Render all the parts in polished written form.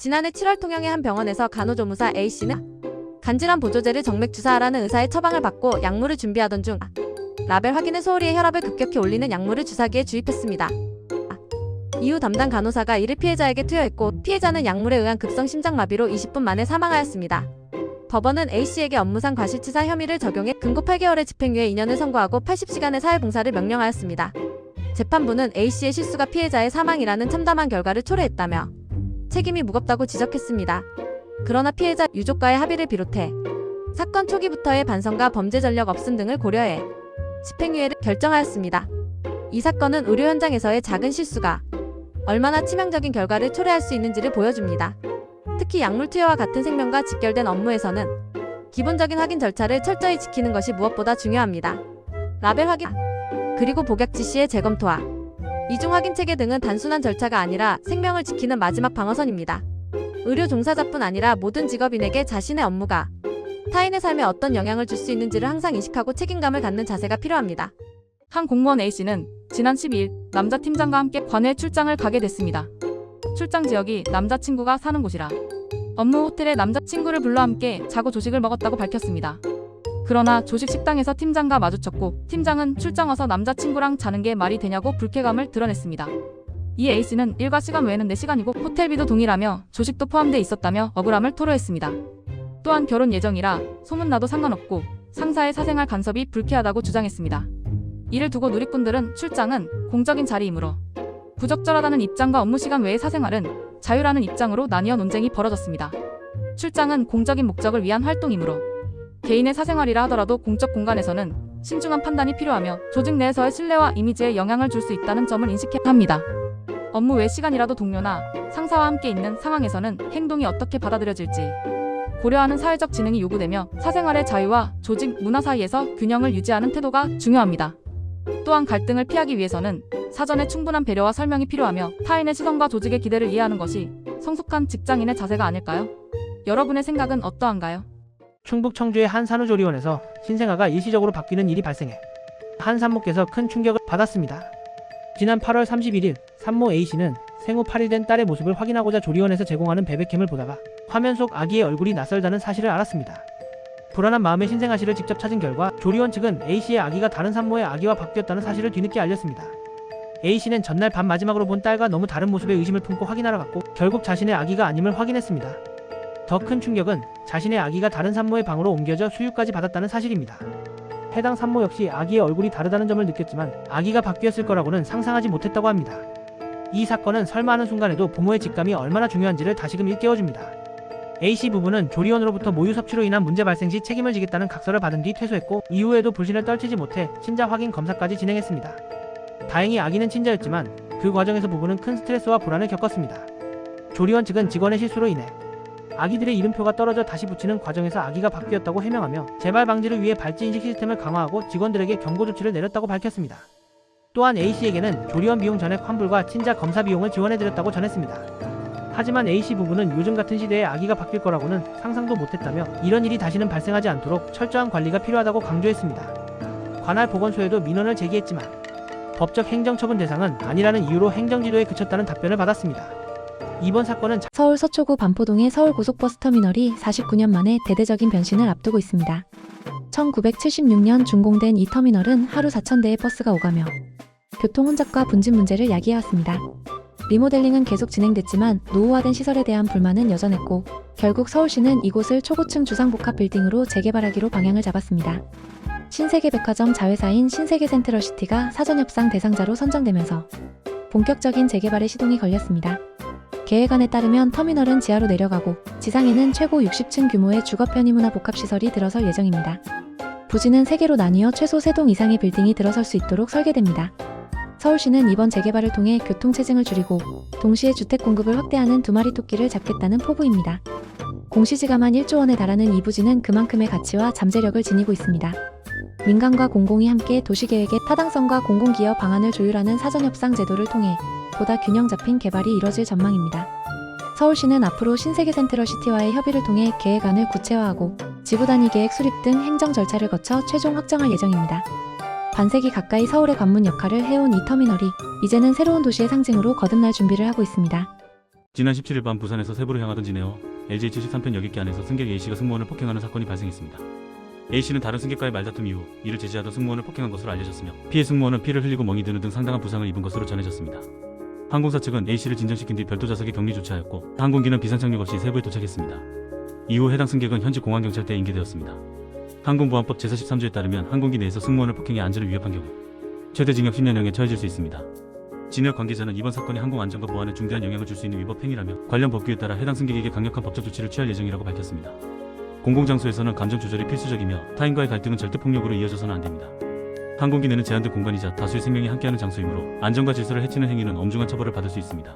지난해 7월 통영의 한 병원에서 간호조무사 A씨는 간질환 보조제를 정맥 주사하라는 의사의 처방을 받고 약물을 준비하던 중 라벨 확인을 소홀히 해 혈압을 급격히 올리는 약물을 주사기에 주입했습니다. 이후 담당 간호사가 이를 피해자에게 투여했고 피해자는 약물에 의한 급성 심장마비로 20분 만에 사망하였습니다. 법원은 A씨에게 업무상 과실치사 혐의를 적용해 금고 8개월의 집행유예 2년을 선고하고 80시간의 사회봉사를 명령하였습니다. 재판부는 A씨의 실수가 피해자의 사망이라는 참담한 결과를 초래했다며 책임이 무겁다고 지적했습니다. 그러나 피해자 유족과의 합의를 비롯해 사건 초기부터의 반성과 범죄 전력 없음 등을 고려해 집행유예를 결정하였습니다. 이 사건은 의료 현장에서의 작은 실수가 얼마나 치명적인 결과를 초래할 수 있는지를 보여줍니다. 특히 약물 투여와 같은 생명과 직결된 업무에서는 기본적인 확인 절차를 철저히 지키는 것이 무엇보다 중요합니다. 라벨 확인, 그리고 복약 지시의 재검토와 이중 확인 체계 등은 단순한 절차가 아니라 생명을 지키는 마지막 방어선입니다. 의료 종사자뿐 아니라 모든 직업인에게 자신의 업무가 타인의 삶에 어떤 영향을 줄 수 있는지를 항상 인식하고 책임감을 갖는 자세가 필요합니다. 한 공무원 A씨는 지난 12일 남자 팀장과 함께 관외 출장을 가게 됐습니다. 출장 지역이 남자친구가 사는 곳이라 업무 호텔에 남자친구를 불러 함께 자고 조식을 먹었다고 밝혔습니다. 그러나 조식 식당에서 팀장과 마주쳤고 팀장은 출장 와서 남자친구랑 자는 게 말이 되냐고 불쾌감을 드러냈습니다. 이 A씨는 일과 시간 외에는 내 시간이고 호텔비도 동일하며 조식도 포함돼 있었다며 억울함을 토로했습니다. 또한 결혼 예정이라 소문나도 상관없고 상사의 사생활 간섭이 불쾌하다고 주장했습니다. 이를 두고 누리꾼들은 출장은 공적인 자리이므로 부적절하다는 입장과 업무 시간 외의 사생활은 자유라는 입장으로 나뉘어 논쟁이 벌어졌습니다. 출장은 공적인 목적을 위한 활동이므로 개인의 사생활이라 하더라도 공적 공간에서는 신중한 판단이 필요하며 조직 내에서의 신뢰와 이미지에 영향을 줄 수 있다는 점을 인식해야 합니다. 업무 외 시간이라도 동료나 상사와 함께 있는 상황에서는 행동이 어떻게 받아들여질지 고려하는 사회적 지능이 요구되며 사생활의 자유와 조직 문화 사이에서 균형을 유지하는 태도가 중요합니다. 또한 갈등을 피하기 위해서는 사전에 충분한 배려와 설명이 필요하며 타인의 시선과 조직의 기대를 이해하는 것이 성숙한 직장인의 자세가 아닐까요? 여러분의 생각은 어떠한가요? 충북 청주의 한 산후조리원에서 신생아가 일시적으로 바뀌는 일이 발생해 한 산모께서 큰 충격을 받았습니다. 지난 8월 31일 산모 A씨는 생후 8일 된 딸의 모습을 확인하고자 조리원에서 제공하는 베베캠을 보다가 화면 속 아기의 얼굴이 낯설다는 사실을 알았습니다. 불안한 마음에 신생아 씨를 직접 찾은 결과 조리원 측은 A씨의 아기가 다른 산모의 아기와 바뀌었다는 사실을 뒤늦게 알렸습니다. A씨는 전날 밤 마지막으로 본 딸과 너무 다른 모습에 의심을 품고 확인하러 갔고 결국 자신의 아기가 아님을 확인했습니다. 더 큰 충격은 자신의 아기가 다른 산모의 방으로 옮겨져 수유까지 받았다는 사실입니다. 해당 산모 역시 아기의 얼굴이 다르다는 점을 느꼈지만 아기가 바뀌었을 거라고는 상상하지 못했다고 합니다. 이 사건은 설마 하는 순간에도 부모의 직감이 얼마나 중요한지를 다시금 일깨워줍니다. A씨 부부는 조리원으로부터 모유 섭취로 인한 문제 발생 시 책임을 지겠다는 각서를 받은 뒤 퇴소했고 이후에도 불신을 떨치지 못해 친자 확인 검사까지 진행했습니다. 다행히 아기는 친자였지만 그 과정에서 부부는 큰 스트레스와 불안을 겪었습니다. 조리원 측은 직원의 실수로 인해 아기들의 이름표가 떨어져 다시 붙이는 과정에서 아기가 바뀌었다고 해명하며 재발 방지를 위해 발찌인식 시스템을 강화하고 직원들에게 경고 조치를 내렸다고 밝혔습니다. 또한 A씨에게는 조리원 비용 전액 환불과 친자 검사 비용을 지원해드렸다고 전했습니다. 하지만 A씨 부부는 요즘 같은 시대에 아기가 바뀔 거라고는 상상도 못했다며 이런 일이 다시는 발생하지 않도록 철저한 관리가 필요하다고 강조했습니다. 관할 보건소에도 민원을 제기했지만 법적 행정처분 대상은 아니라는 이유로 행정지도에 그쳤다는 답변을 받았습니다. 이번 사건은 서울 서초구 반포동의 서울고속버스 터미널이 49년 만에 대대적인 변신을 앞두고 있습니다. 1976년 준공된 이 터미널은 하루 4,000대의 버스가 오가며 교통 혼잡과 분진 문제를 야기해왔습니다. 리모델링은 계속 진행됐지만 노후화된 시설에 대한 불만은 여전했고 결국 서울시는 이곳을 초고층 주상복합 빌딩으로 재개발하기로 방향을 잡았습니다. 신세계백화점 자회사인 신세계센트럴시티가 사전협상 대상자로 선정되면서 본격적인 재개발에 시동이 걸렸습니다. 계획안에 따르면 터미널은 지하로 내려가고 지상에는 최고 60층 규모의 주거 편의문화 복합시설이 들어설 예정입니다. 부지는 3개로 나뉘어 최소 3동 이상의 빌딩이 들어설 수 있도록 설계됩니다. 서울시는 이번 재개발을 통해 교통체증을 줄이고 동시에 주택 공급을 확대하는 두 마리 토끼를 잡겠다는 포부입니다. 공시지가만 1조 원에 달하는 이 부지는 그만큼의 가치와 잠재력을 지니고 있습니다. 민간과 공공이 함께 도시계획의 타당성과 공공기여 방안을 조율하는 사전협상 제도를 통해 보다 균형 잡힌 개발이 이뤄질 전망입니다. 서울시는 앞으로 신세계센트럴시티와의 협의를 통해 계획안을 구체화하고 지구 단위 계획 수립 등 행정 절차를 거쳐 최종 확정할 예정입니다. 반세기 가까이 서울의 관문 역할을 해온 이 터미널이 이제는 새로운 도시의 상징으로 거듭날 준비를 하고 있습니다. 지난 17일 밤 부산에서 세부로 향하던 진에어 LJ73편 여객기 안에서 승객 A씨가 승무원을 폭행하는 사건이 발생했습니다. A씨는 다른 승객과의 말다툼 이후 이를 제지하던 승무원을 폭행한 것으로 알려졌으며 피해 승무원은 피를 흘리고 멍이 드는 등 상당한 부상을 입은 것으로 전해졌습니다. 항공사 측은 A씨를 진정시킨 뒤 별도 좌석에 격리 조치하였고 항공기는 비상 착륙 없이 세부에 도착했습니다. 이후 해당 승객은 현지 공항경찰대에 인계되었습니다. 항공보안법 제43조에 따르면 항공기 내에서 승무원을 폭행해 안전을 위협한 경우 최대 징역 10년형에 처해질 수 있습니다. 진에어 관계자는 이번 사건이 항공안전과 보안에 중대한 영향을 줄 수 있는 위법 행위라며 관련 법규에 따라 해당 승객에게 강력한 법적 조치를 취할 예정이라고 밝혔습니다. 공공장소에서는 감정 조절이 필수적이며 타인과의 갈등은 절대 폭력으로 이어져서는 안 됩니다. 항공기 내는 제한된 공간이자 다수의 생명이 함께하는 장소이므로 안전과 질서를 해치는 행위는 엄중한 처벌을 받을 수 있습니다.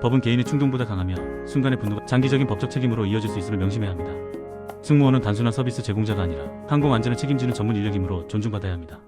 법은 개인의 충동보다 강하며 순간의 분노가 장기적인 법적 책임으로 이어질 수 있음을 명심해야 합니다. 승무원은 단순한 서비스 제공자가 아니라 항공 안전을 책임지는 전문 인력이므로 존중받아야 합니다.